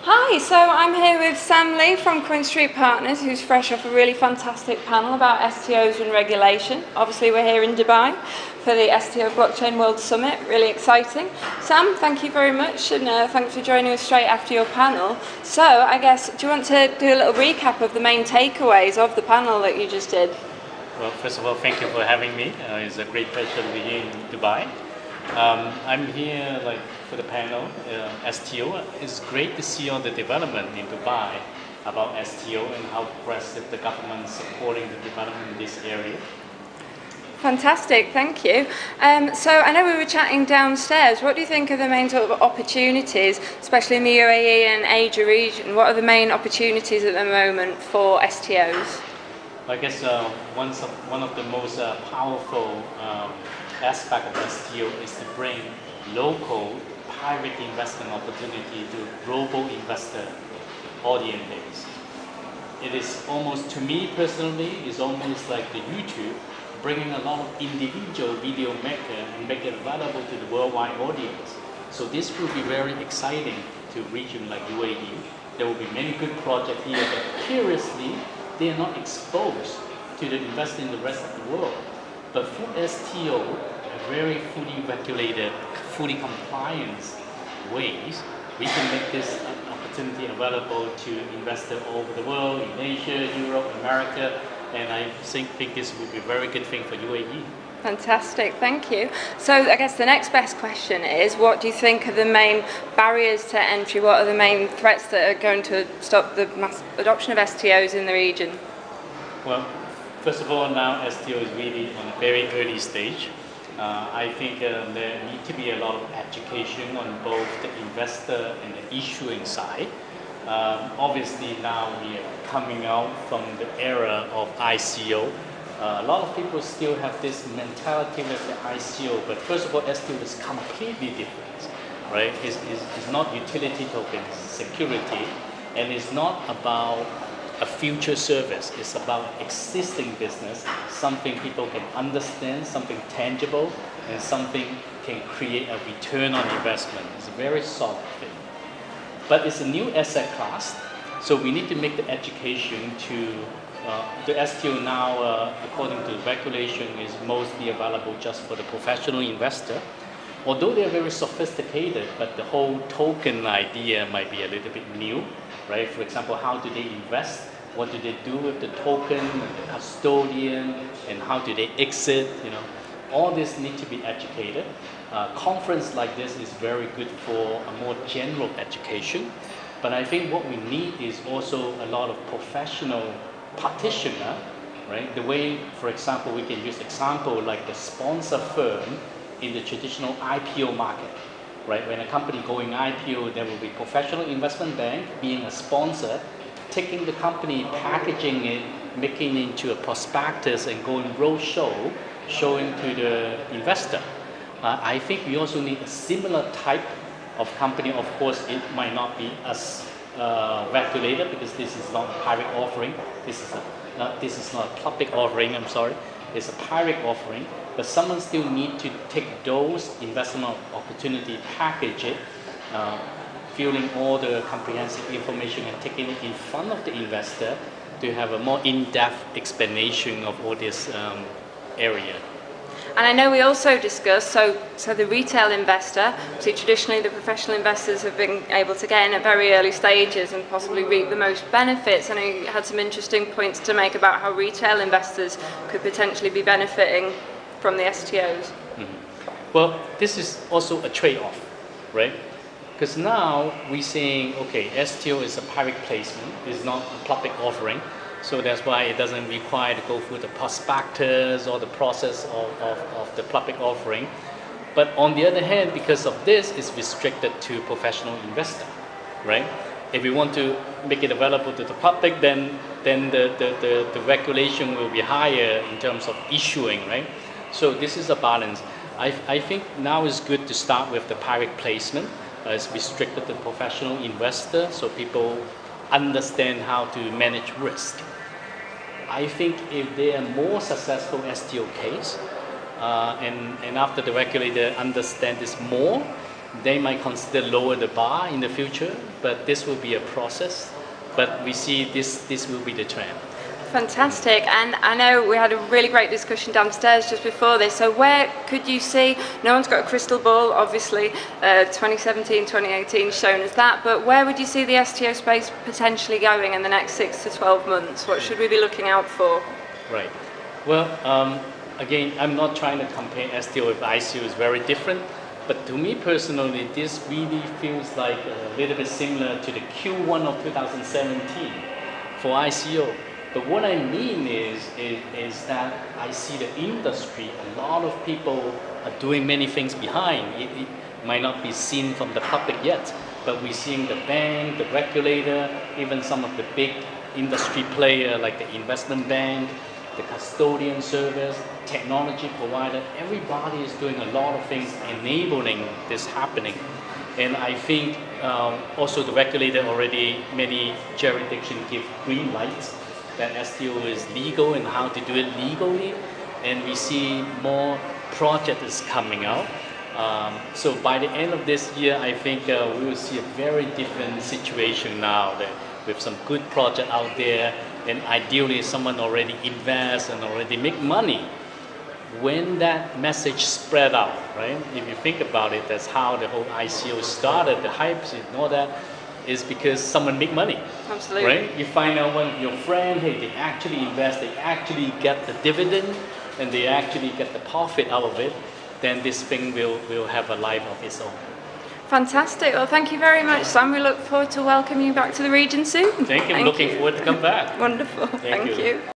Hi, so I'm here with Sam Lee from Coinstreet Partners, who's fresh off a really fantastic panel about STOs and regulation. Obviously, we're here in Dubai for the STO Blockchain World Summit, really exciting. Sam, thank you very much, and thanks for joining us straight after your panel. So, I guess, do you want to do a little recap of the main takeaways of the panel that you just did? Well, first of all, thank you for having me. It's a great pleasure to be here in Dubai. I'm here for the panel, STO. It's great to see all the development in Dubai about STO and how progressive the government is supporting the development in this area. Fantastic, thank you. So I know we were chatting downstairs. What do you think are the main sort of opportunities, especially in the UAE and Asia region? What are the main opportunities at the moment for STOs? I guess one of the most powerful aspect of STO is to bring local private investment opportunity to global investor audience base. It is almost, to me personally, is almost like the YouTube bringing a lot of individual video maker and make it available to the worldwide audience. So this will be very exciting to region like UAE. There will be many good projects here, but curiously, they are not exposed to the investor in the rest of the world. But for STO, a very fully regulated, fully compliant ways, we can make this opportunity available to investors all over the world, in Asia, Europe, America, and I think this will be a very good thing for UAE. Fantastic, thank you. So I guess the next best question is, what do you think are the main barriers to entry? What are the main threats that are going to stop the mass adoption of STOs in the region? Well, first of all, now STO is really on a very early stage. I think there need to be a lot of education on both the investor and the issuing side. Obviously now we are coming out from the era of ICO. A lot of people still have this mentality with the ICO, but first of all, STO is completely different, right? It's not utility token security, and it's not about a future service. It's about existing business, something people can understand, something tangible, and something can create a return on investment. It's a very solid thing. But it's a new asset class, so we need to make the education to the STO now, according to regulation, is mostly available just for the professional investor. Although they are very sophisticated, but the whole token idea might be a little bit new, right? For example, how do they invest? What do they do with the token, the custodian, and how do they exit? All this need to be educated. Conference like this is very good for a more general education, but I think what we need is also a lot of professional practitioner, right? The way, for example, we can use example like the sponsor firm in the traditional IPO market, right? When a company going IPO, there will be professional investment bank being a sponsor, taking the company, packaging it, making it into a prospectus and going roadshow, showing to the investor. I think we also need a similar type of company. Of course, it might not be as regulated because this is not a private offering. This is not a public offering. I'm sorry. It's a private offering, but someone still need to take those investment opportunity, package it, filling all the comprehensive information and taking it in front of the investor to have a more in-depth explanation of all this area. And I know we also discussed, so the retail investor, so traditionally the professional investors have been able to get in at very early stages and possibly reap the most benefits. I know you had some interesting points to make about how retail investors could potentially be benefiting from the STOs. Mm-hmm. Well, this is also a trade-off, right? Because now we're saying, okay, STO is a private placement, it's not a public offering. So that's why it doesn't require to go through the prospectus or the process of the public offering. But on the other hand, because of this, it's restricted to professional investor, right? If we want to make it available to the public, then the regulation will be higher in terms of issuing, right? So this is a balance. I think now is good to start with the private placement. It's restricted to professional investor, so people understand how to manage risk. I think if they are more successful STO case, and after the regulator understand this more, they might consider lower the bar in the future, but this will be a process. But we see this will be the trend. Fantastic, and I know we had a really great discussion downstairs just before this, so where could you see, no one's got a crystal ball, obviously 2017, 2018 shown us that, but where would you see the STO space potentially going in the next 6 to 12 months? What should we be looking out for? Right, well, again, I'm not trying to compare STO with ICO, it's very different, but to me personally, this really feels like a little bit similar to the Q1 of 2017 for ICO. But what I mean is that I see the industry, a lot of people are doing many things behind. It might not be seen from the public yet, but we're seeing the bank, the regulator, even some of the big industry players like the investment bank, the custodian service, technology provider, everybody is doing a lot of things enabling this happening. And I think also the regulator already, many jurisdictions give green lights that STO is legal and how to do it legally, and we see more projects coming out. So by the end of this year, I think we will see a very different situation now, that with some good project out there, and ideally someone already invests and already make money. When that message spread out, right? If you think about it, that's how the whole ICO started, the hype and all that, is because someone make money. Absolutely. Right? You find out when your friend, hey, they actually invest, they actually get the dividend, and they actually get the profit out of it, then this thing will have a life of its own. Fantastic. Well, thank you very much, Sam. We look forward to welcoming you back to the region soon. Thank you. I'm looking forward to come back. Wonderful. Thank you.